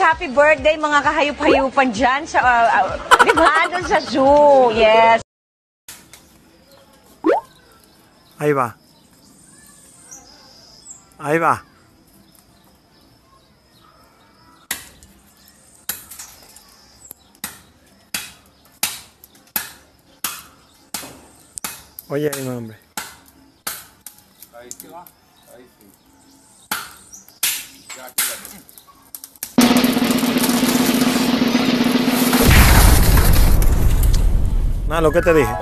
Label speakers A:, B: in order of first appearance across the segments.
A: happy birthday mga kahayup-hayupan dyan sa, di ba, doon sa zoo. Yes.
B: Ahí va. Ahí va. Oye, mi hombre.
C: Ahí sí va. Ahí sí. Ya, aquí va.
B: Nada, lo que te dije.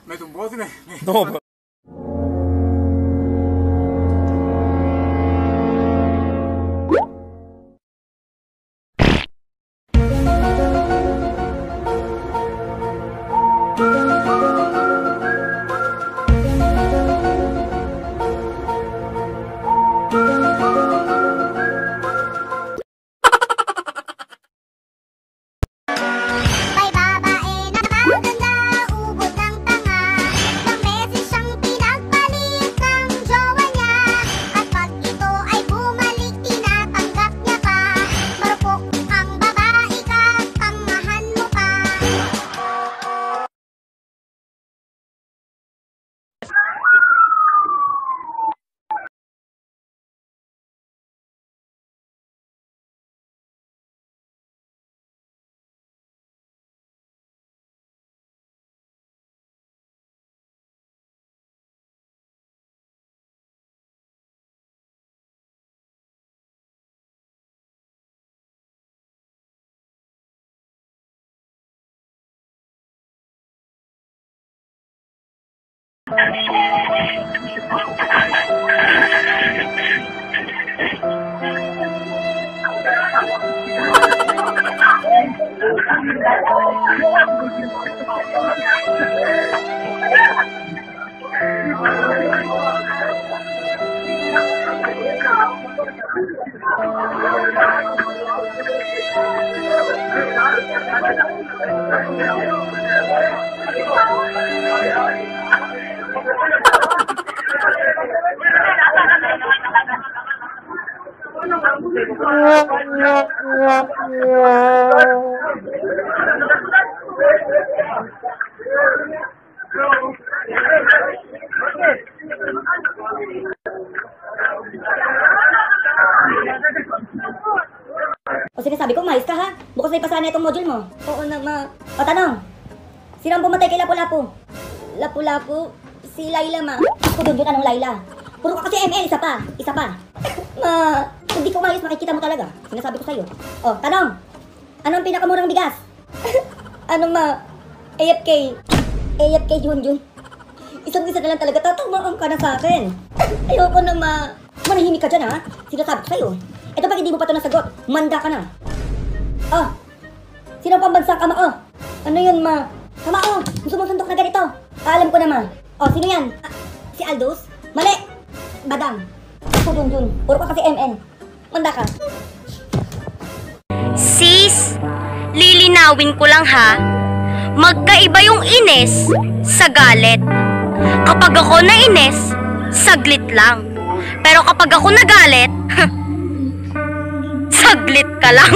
C: Me tumbó, ¿sí?
B: No, pero...
D: O sinasabi ko, mais ka ha? Bukas na ipasa na itong module mo. Oo na, O tanong, sino ang pumatay kay Lapu-Lapu? Lapu-Lapu? Si Layla, ma. Ako doon, anong Layla? Puro ka kasi ML, isa pa. Hindi ko maayos, makikita mo talaga. Sinasabi ko sa'yo. O, tanong, ano ang pinakamurang bigas? Anong ma? AFK Junjun. Isang-isa na lang talaga, tatamaan ka na sa akin. Ayoko na, ma. Manahimik ka dyan, ha? Sinasabi ko sa'yo. Ito pag hindi mo pa ito nasagot, manda ka na. Oh, sino pang bansa ka, ma? Oh, ano yun, ma? Kama, oh, gusto mong sundok na ganito. Alam ko na, ma. Oh, sino yan? Si Aldous? Mali! Badang. Ako, Junjun. Puro ka kasi MN. Manda ka.
E: Sis, lilinawin ko lang ha. Magkaiba yung inis sa galit. Kapag ako nainis, saglit lang. Pero kapag ako nagalit, saglit ka lang.